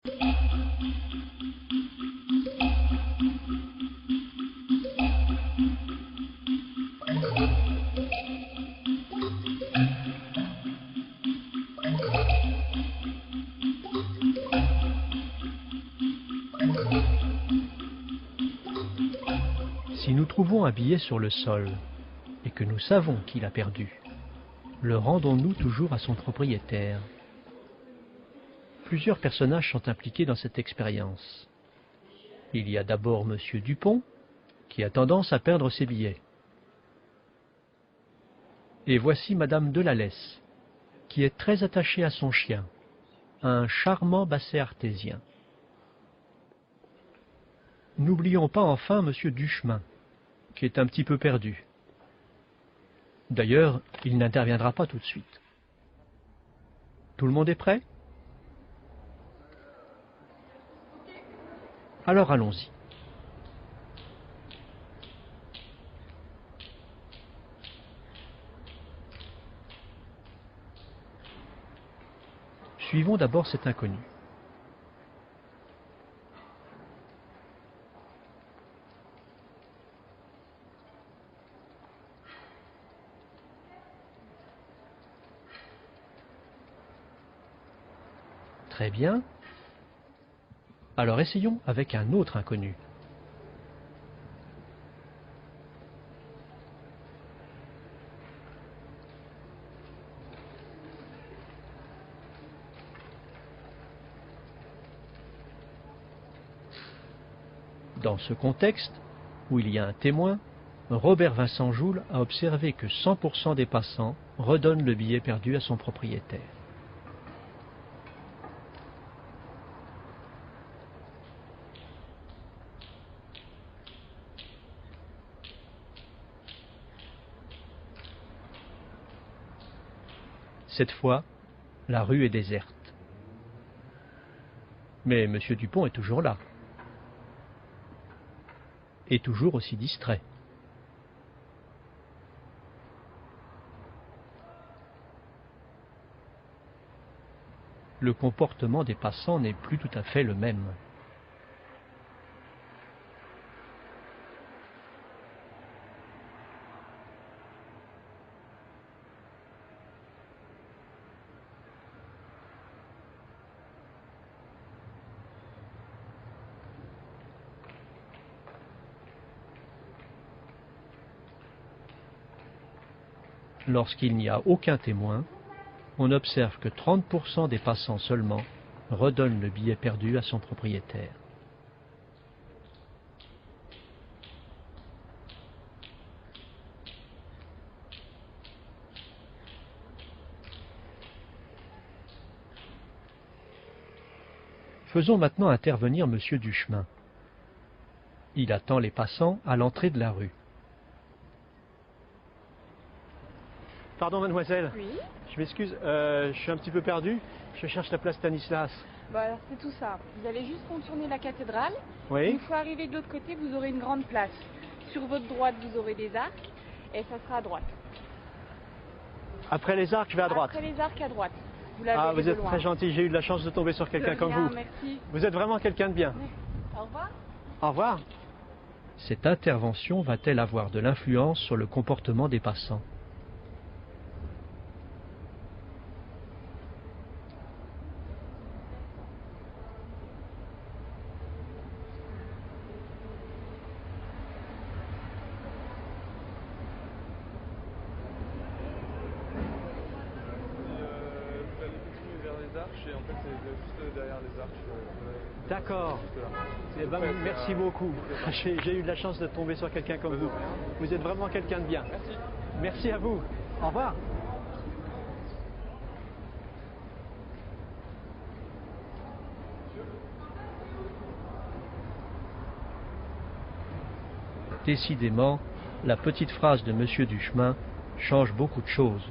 Si nous trouvons un billet sur le sol et que nous savons qui l'a perdu, le rendons-nous toujours à son propriétaire? Plusieurs personnages sont impliqués dans cette expérience. Il y a d'abord Monsieur Dupont, qui a tendance à perdre ses billets. Et voici Madame Delallès, qui est très attachée à son chien, un charmant basset artésien. N'oublions pas enfin Monsieur Duchemin, qui est un petit peu perdu. D'ailleurs, il n'interviendra pas tout de suite. Tout le monde est prêt? Alors allons-y. Suivons d'abord cet inconnu. Très bien. Alors essayons avec un autre inconnu. Dans ce contexte, où il y a un témoin, Robert Vincent Joule a observé que 100% des passants redonnent le billet perdu à son propriétaire. Cette fois, la rue est déserte. Mais M. Dupont est toujours là. Et toujours aussi distrait. Le comportement des passants n'est plus tout à fait le même. Lorsqu'il n'y a aucun témoin, on observe que 30% des passants seulement redonnent le billet perdu à son propriétaire. Faisons maintenant intervenir M. Duchemin. Il attend les passants à l'entrée de la rue. Pardon mademoiselle, Oui. je m'excuse, je suis un petit peu perdu, je cherche la place Stanislas. Bah alors c'est tout ça. Vous allez juste contourner la cathédrale. Oui. Une fois arrivé de l'autre côté, vous aurez une grande place. Sur votre droite, vous aurez des arcs et ça sera à droite. Après les arcs, je vais à droite. Après les arcs, à droite. Vous l'avez Ah, vous de êtes loin. très gentil, j'ai eu de la chance de tomber sur quelqu'un comme rien, vous. Merci. Vous êtes vraiment quelqu'un de bien. Au revoir. Au revoir. Cette intervention va-t-elle avoir de l'influence sur le comportement des passants? Et en fait c'est juste derrière les arches. D'accord. Eh ben, merci beaucoup. J'ai eu de la chance de tomber sur quelqu'un comme vous. Vous êtes vraiment quelqu'un de bien. Merci. Merci à vous. Au revoir. Décidément, la petite phrase de Monsieur Duchemin change beaucoup de choses.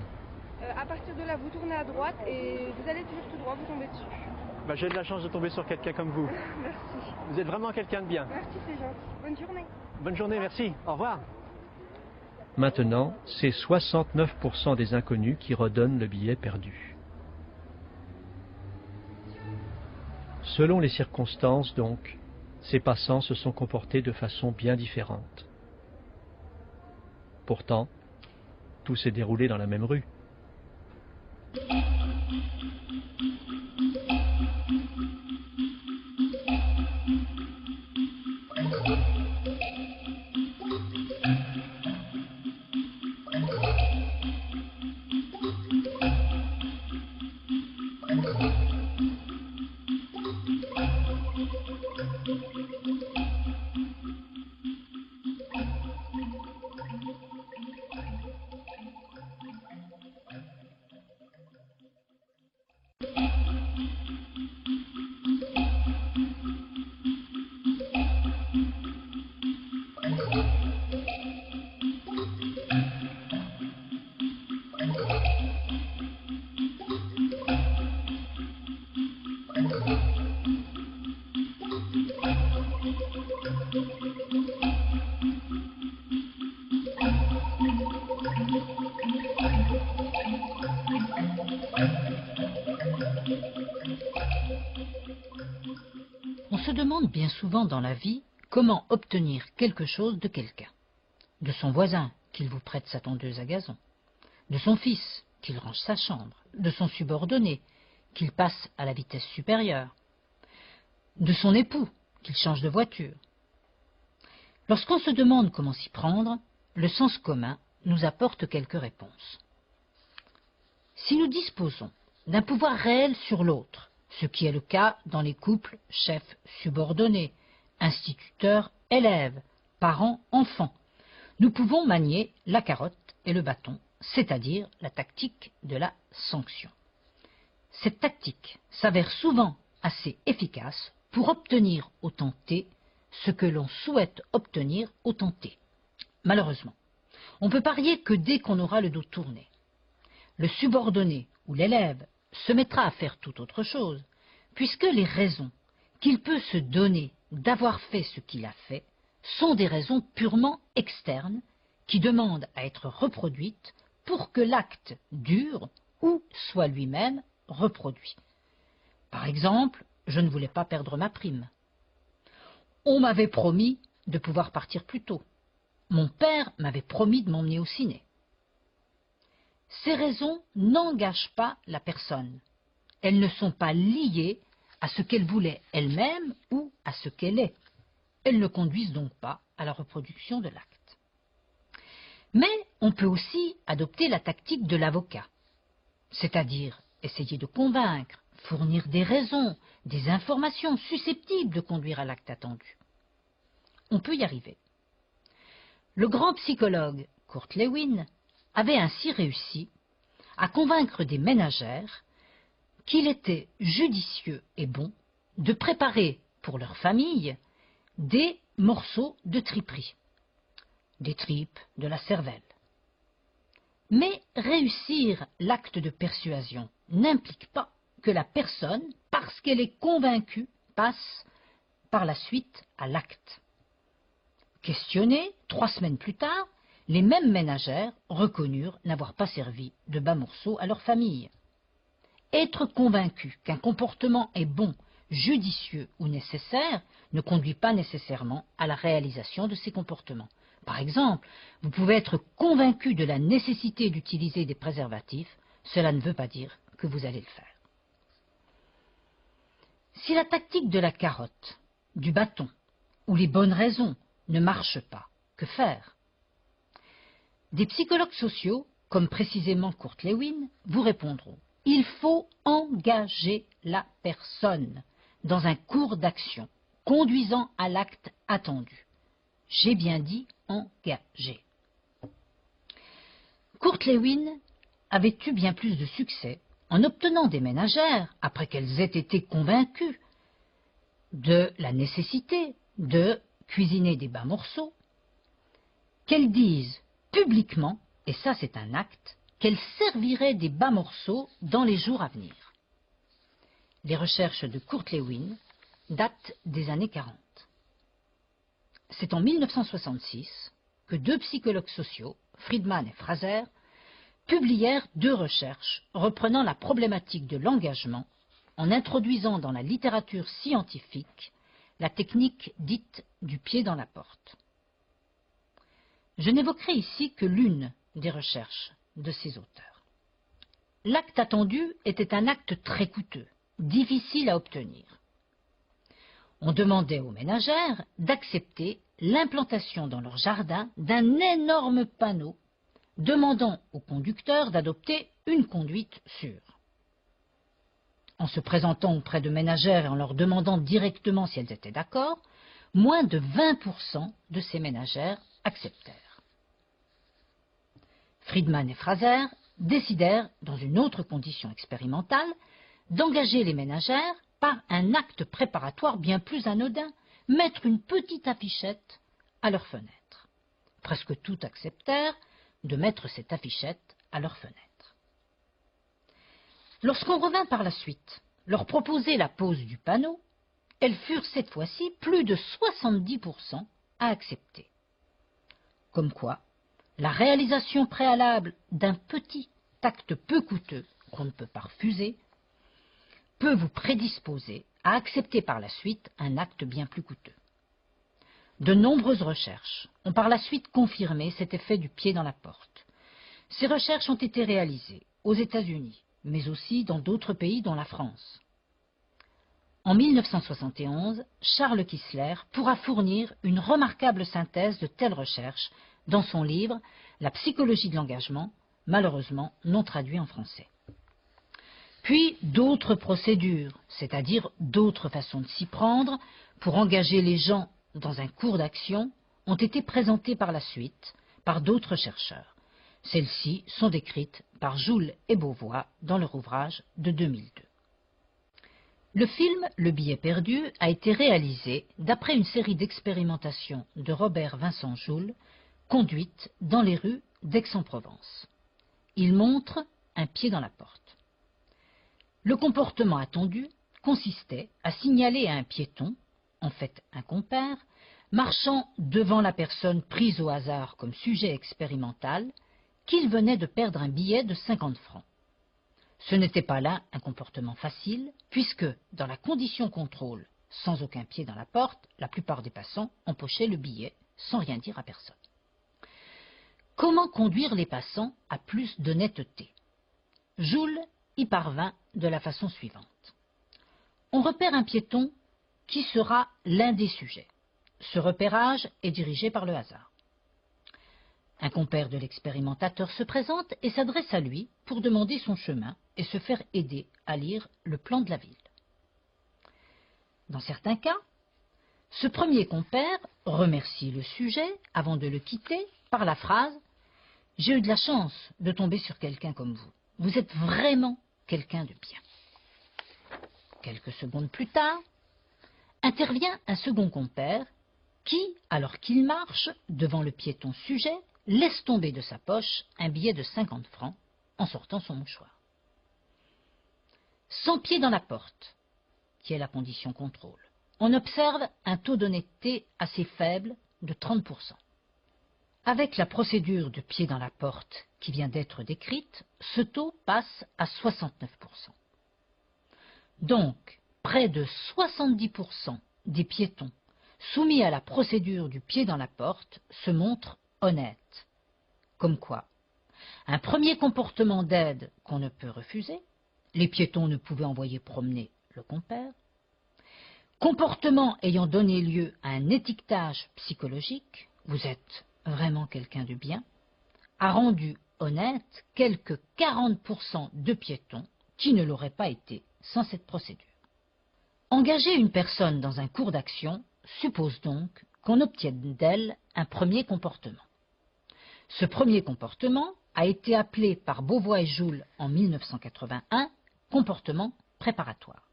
À partir de là, vous tournez à droite et vous allez toujours tout droit, vous tombez dessus. Bah, j'ai de la chance de tomber sur quelqu'un comme vous. Merci. Vous êtes vraiment quelqu'un de bien. Merci, c'est gentil. Bonne journée. Bonne journée, merci. Au revoir. Maintenant, c'est 69% des inconnus qui redonnent le billet perdu. Selon les circonstances, donc, ces passants se sont comportés de façon bien différente. Pourtant, tout s'est déroulé dans la même rue. On se demande bien souvent dans la vie comment obtenir quelque chose de quelqu'un. De son voisin, qu'il vous prête sa tondeuse à gazon. De son fils, qu'il range sa chambre. De son subordonné, qu'il passe à la vitesse supérieure. De son époux, qu'il change de voiture. Lorsqu'on se demande comment s'y prendre, le sens commun nous apporte quelques réponses. Si nous disposons d'un pouvoir réel sur l'autre, ce qui est le cas dans les couples chefs-subordonnés, instituteurs-élèves, parents-enfants, nous pouvons manier la carotte et le bâton, c'est-à-dire la tactique de la sanction. Cette tactique s'avère souvent assez efficace pour obtenir au tenté ce que l'on souhaite obtenir au tenté. Malheureusement, on peut parier que dès qu'on aura le dos tourné, le subordonné ou l'élève se mettra à faire tout autre chose, puisque les raisons qu'il peut se donner d'avoir fait ce qu'il a fait sont des raisons purement externes qui demandent à être reproduites pour que l'acte dure ou soit lui-même reproduit. Par exemple, je ne voulais pas perdre ma prime. On m'avait promis de pouvoir partir plus tôt. Mon père m'avait promis de m'emmener au ciné. Ces raisons n'engagent pas la personne. Elles ne sont pas liées à ce qu'elle voulait elle-même ou à ce qu'elle est. Elles ne conduisent donc pas à la reproduction de l'acte. Mais on peut aussi adopter la tactique de l'avocat, c'est-à-dire essayer de convaincre, fournir des raisons, des informations susceptibles de conduire à l'acte attendu. On peut y arriver. Le grand psychologue Kurt Lewin avait ainsi réussi à convaincre des ménagères qu'il était judicieux et bon de préparer pour leur famille des morceaux de triperie, des tripes, de la cervelle. Mais réussir l'acte de persuasion n'implique pas que la personne, parce qu'elle est convaincue, passe par la suite à l'acte. Questionnés, 3 semaines plus tard, les mêmes ménagères reconnurent n'avoir pas servi de bas morceaux à leur famille. Être convaincu qu'un comportement est bon, judicieux ou nécessaire ne conduit pas nécessairement à la réalisation de ces comportements. Par exemple, vous pouvez être convaincu de la nécessité d'utiliser des préservatifs, cela ne veut pas dire que vous allez le faire. Si la tactique de la carotte, du bâton ou les bonnes raisons ne marchent pas, que faire? Des psychologues sociaux, comme précisément Kurt Lewin, vous répondront: il faut engager la personne dans un cours d'action conduisant à l'acte attendu. J'ai bien dit engager. Kurt Lewin avait eu bien plus de succès en obtenant des ménagères, après qu'elles aient été convaincues de la nécessité de cuisiner des bas morceaux, qu'elles disent publiquement, et ça c'est un acte, qu'elles serviraient des bas morceaux dans les jours à venir. Les recherches de Kurt Lewin datent des années 40. C'est en 1966 que 2 psychologues sociaux, Friedman et Fraser, publièrent 2 recherches reprenant la problématique de l'engagement en introduisant dans la littérature scientifique la technique dite du pied dans la porte. Je n'évoquerai ici que l'une des recherches de ces auteurs. L'acte attendu était un acte très coûteux, difficile à obtenir. On demandait aux ménagères d'accepter l'implantation dans leur jardin d'un énorme panneau demandant au conducteur d'adopter une conduite sûre. En se présentant auprès de ménagères et en leur demandant directement si elles étaient d'accord, moins de 20% de ces ménagères acceptèrent. Friedman et Fraser décidèrent, dans une autre condition expérimentale, d'engager les ménagères par un acte préparatoire bien plus anodin, mettre une petite affichette à leur fenêtre. Presque toutes acceptèrent de mettre cette affichette à leur fenêtre. Lorsqu'on revint par la suite leur proposer la pose du panneau, elles furent cette fois-ci plus de 70% à accepter. Comme quoi, la réalisation préalable d'un petit acte peu coûteux qu'on ne peut pas refuser peut vous prédisposer à accepter par la suite un acte bien plus coûteux. De nombreuses recherches ont par la suite confirmé cet effet du pied dans la porte. Ces recherches ont été réalisées aux États-Unis, mais aussi dans d'autres pays dont la France. En 1971, Charles Kissler pourra fournir une remarquable synthèse de telles recherches dans son livre « La psychologie de l'engagement », malheureusement non traduit en français. Puis d'autres procédures, c'est-à-dire d'autres façons de s'y prendre pour engager les gens dans un cours d'action, ont été présentées par la suite par d'autres chercheurs. Celles-ci sont décrites par Joule et Beauvois dans leur ouvrage de 2002. Le film Le billet perdu a été réalisé d'après une série d'expérimentations de Robert Vincent Joule, conduite dans les rues d'Aix-en-Provence. Il montre un pied dans la porte. Le comportement attendu consistait à signaler à un piéton, en fait un compère, marchant devant la personne prise au hasard comme sujet expérimental, qu'il venait de perdre un billet de 50 francs. Ce n'était pas là un comportement facile, puisque, dans la condition contrôle, sans aucun pied dans la porte, la plupart des passants empochaient le billet sans rien dire à personne. Comment conduire les passants à plus d'honnêteté? Joule y parvint de la façon suivante. On repère un piéton qui sera l'un des sujets. Ce repérage est dirigé par le hasard. Un compère de l'expérimentateur se présente et s'adresse à lui pour demander son chemin et se faire aider à lire le plan de la ville. Dans certains cas, ce premier compère remercie le sujet avant de le quitter par la phrase « J'ai eu de la chance de tomber sur quelqu'un comme vous. Vous êtes vraiment quelqu'un de bien. » Quelques secondes plus tard, intervient un second compère qui, alors qu'il marche devant le piéton sujet, laisse tomber de sa poche un billet de 50 francs en sortant son mouchoir. Sans pied dans la porte, qui est la condition contrôle, on observe un taux d'honnêteté assez faible de 30%. Avec la procédure de pied dans la porte qui vient d'être décrite, ce taux passe à 69%. Donc, près de 70% des piétons soumis à la procédure du pied dans la porte se montrent honnêtes. Comme quoi, un premier comportement d'aide qu'on ne peut refuser, les piétons ne pouvaient envoyer promener le compère, comportement ayant donné lieu à un étiquetage psychologique, vous êtes vraiment quelqu'un de bien, a rendu honnête quelques 40% de piétons qui ne l'auraient pas été sans cette procédure. Engager une personne dans un cours d'action suppose donc qu'on obtienne d'elle un premier comportement. Ce premier comportement a été appelé par Beauvois et Joule en 1981 comportement préparatoire.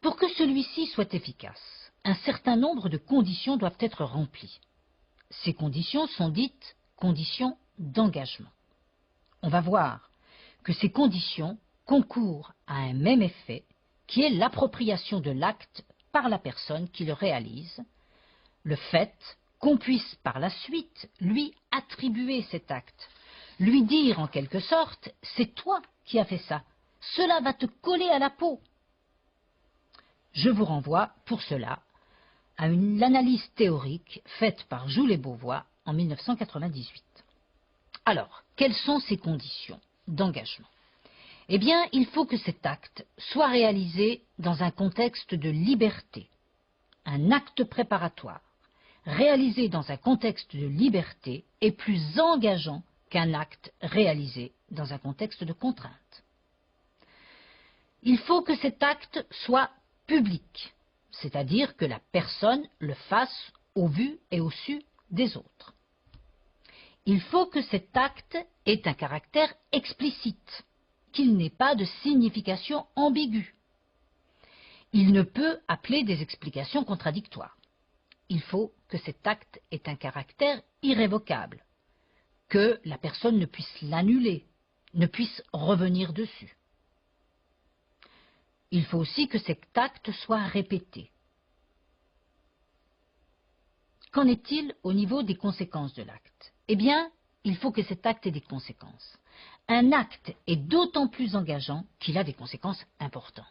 Pour que celui-ci soit efficace, un certain nombre de conditions doivent être remplies. Ces conditions sont dites conditions d'engagement. On va voir que ces conditions concourent à un même effet qui est l'appropriation de l'acte par la personne qui le réalise, le fait qu'on puisse par la suite lui attribuer cet acte, lui dire en quelque sorte « c'est toi qui as fait ça », cela va te coller à la peau. Je vous renvoie pour cela à l'analyse théorique faite par Joule et Beauvois en 1998. Alors, quelles sont ces conditions d'engagement? Eh bien, il faut que cet acte soit réalisé dans un contexte de liberté. Un acte préparatoire réalisé dans un contexte de liberté est plus engageant qu'un acte réalisé dans un contexte de contrainte. Il faut que cet acte soit public, c'est-à-dire que la personne le fasse au vu et au su des autres. Il faut que cet acte ait un caractère explicite, qu'il n'ait pas de signification ambiguë. Il ne peut appeler des explications contradictoires. Il faut que cet acte ait un caractère irrévocable, que la personne ne puisse l'annuler, ne puisse revenir dessus. Il faut aussi que cet acte soit répété. Qu'en est-il au niveau des conséquences de l'acte? Eh bien, il faut que cet acte ait des conséquences. Un acte est d'autant plus engageant qu'il a des conséquences importantes.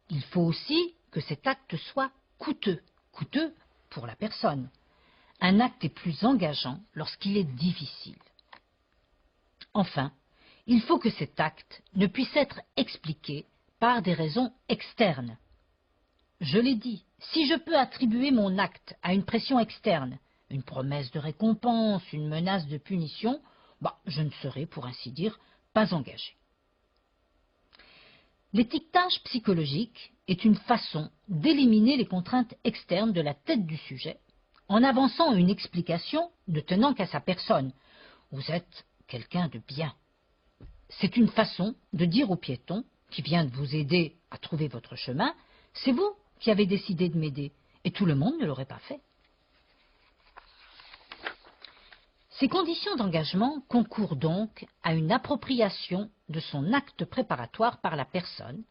Il faut aussi que cet acte soit coûteux pour la personne. Un acte est plus engageant lorsqu'il est difficile. Enfin, il faut que cet acte ne puisse être expliqué par des raisons externes. Je l'ai dit, si je peux attribuer mon acte à une pression externe, une promesse de récompense, une menace de punition, je ne serai, pour ainsi dire, pas engagé. L'étiquetage psychologique est une façon d'éliminer les contraintes externes de la tête du sujet en avançant une explication ne tenant qu'à sa personne. Vous êtes quelqu'un de bien. C'est une façon de dire au piéton qui vient de vous aider à trouver votre chemin, c'est vous qui avez décidé de m'aider, et tout le monde ne l'aurait pas fait. Ces conditions d'engagement concourent donc à une appropriation de son acte préparatoire par la personne,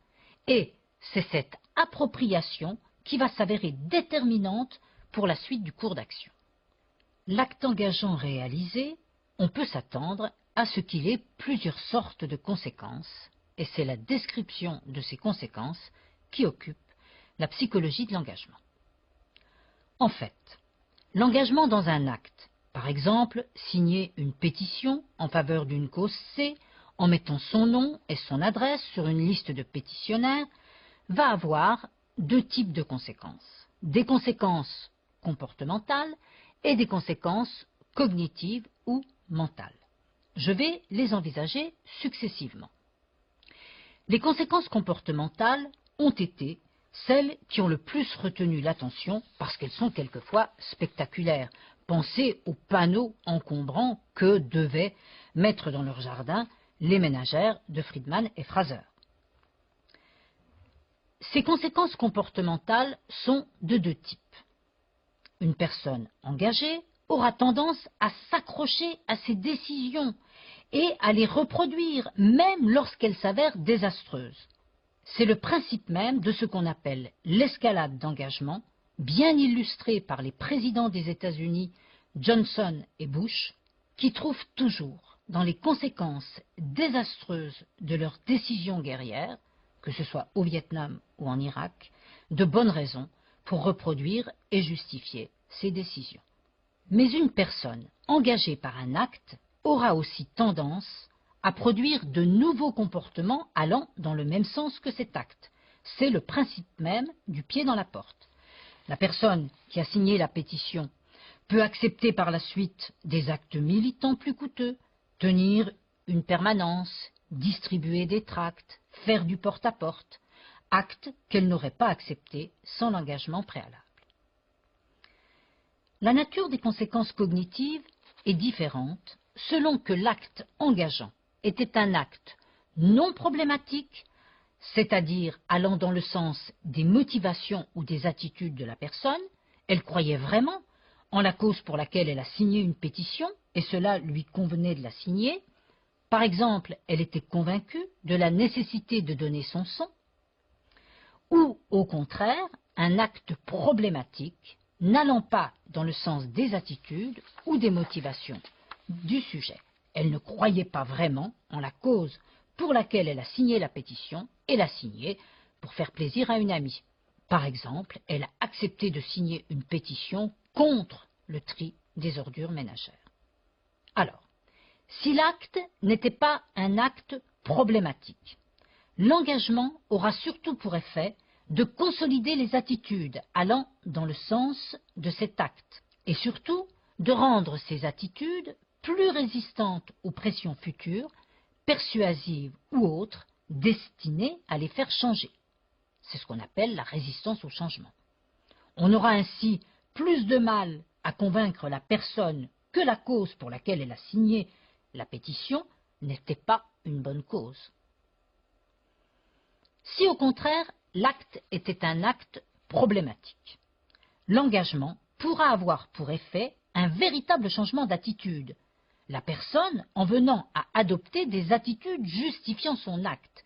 et c'est cette appropriation qui va s'avérer déterminante pour la suite du cours d'action. L'acte engageant réalisé, on peut s'attendre à ce qu'il ait plusieurs sortes de conséquences, et c'est la description de ces conséquences qui occupe la psychologie de l'engagement. En fait, l'engagement dans un acte, par exemple, signer une pétition en faveur d'une cause C en mettant son nom et son adresse sur une liste de pétitionnaires, va avoir deux types de conséquences. Des conséquences comportementales et des conséquences cognitives ou mentales. Je vais les envisager successivement. Les conséquences comportementales ont été celles qui ont le plus retenu l'attention parce qu'elles sont quelquefois spectaculaires. Pensez aux panneaux encombrants que devaient mettre dans leur jardin les ménagères de Friedman et Fraser. Ces conséquences comportementales sont de deux types. Une personne engagée aura tendance à s'accrocher à ses décisions et à les reproduire, même lorsqu'elles s'avèrent désastreuses. C'est le principe même de ce qu'on appelle l'escalade d'engagement, bien illustré par les présidents des États-Unis, Johnson et Bush, qui trouvent toujours dans les conséquences désastreuses de leurs décisions guerrières, que ce soit au Vietnam ou en Irak, de bonnes raisons pour reproduire et justifier ces décisions. Mais une personne engagée par un acte aura aussi tendance à produire de nouveaux comportements allant dans le même sens que cet acte. C'est le principe même du pied dans la porte. La personne qui a signé la pétition peut accepter par la suite des actes militants plus coûteux, tenir une permanence, distribuer des tracts, faire du porte-à-porte, actes qu'elle n'aurait pas acceptés sans l'engagement préalable. La nature des conséquences cognitives est différente selon que l'acte engageant était un acte non problématique, c'est-à-dire allant dans le sens des motivations ou des attitudes de la personne, elle croyait vraiment en la cause pour laquelle elle a signé une pétition, et cela lui convenait de la signer. Par exemple, elle était convaincue de la nécessité de donner son sang, ou au contraire, un acte problématique n'allant pas dans le sens des attitudes ou des motivations du sujet. Elle ne croyait pas vraiment en la cause pour laquelle elle a signé la pétition et l'a signée pour faire plaisir à une amie. Par exemple, elle a accepté de signer une pétition contre le tri des ordures ménagères. Alors, si l'acte n'était pas un acte problématique, l'engagement aura surtout pour effet de consolider les attitudes allant dans le sens de cet acte et surtout de rendre ces attitudes plus résistantes aux pressions futures, persuasives ou autres, destinées à les faire changer. C'est ce qu'on appelle la résistance au changement. On aura ainsi plus de mal à convaincre la personne que la cause pour laquelle elle a signé la pétition n'était pas une bonne cause. Si au contraire, l'acte était un acte problématique, l'engagement pourra avoir pour effet un véritable changement d'attitude, la personne en venant à adopter des attitudes justifiant son acte.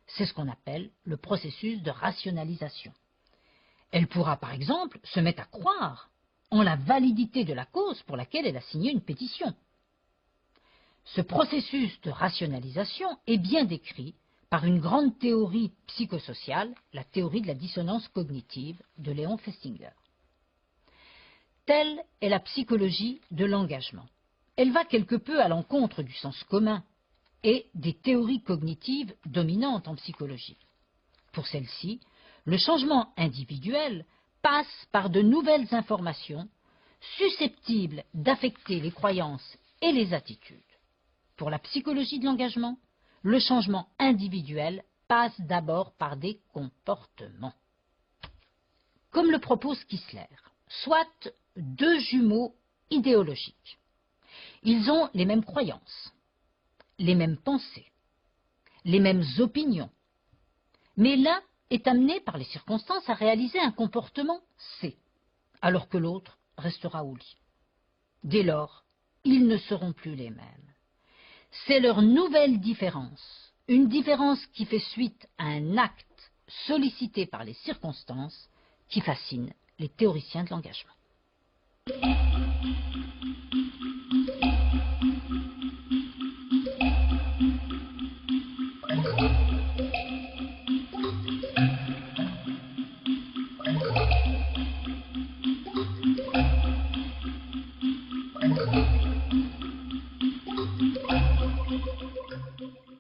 C'est ce qu'on appelle le processus de rationalisation. Elle pourra par exemple se mettre à croire en la validité de la cause pour laquelle elle a signé une pétition. Ce processus de rationalisation est bien décrit par une grande théorie psychosociale, la théorie de la dissonance cognitive de Léon Festinger. Telle est la psychologie de l'engagement. Elle va quelque peu à l'encontre du sens commun et des théories cognitives dominantes en psychologie. Pour celle-ci, le changement individuel passe par de nouvelles informations susceptibles d'affecter les croyances et les attitudes. Pour la psychologie de l'engagement, le changement individuel passe d'abord par des comportements. Comme le propose Kissler, soit deux jumeaux idéologiques. Ils ont les mêmes croyances, les mêmes pensées, les mêmes opinions, mais l'un est amené par les circonstances à réaliser un comportement C, alors que l'autre restera au lit. Dès lors, ils ne seront plus les mêmes. C'est leur nouvelle différence, une différence qui fait suite à un acte sollicité par les circonstances, qui fascine les théoriciens de l'engagement.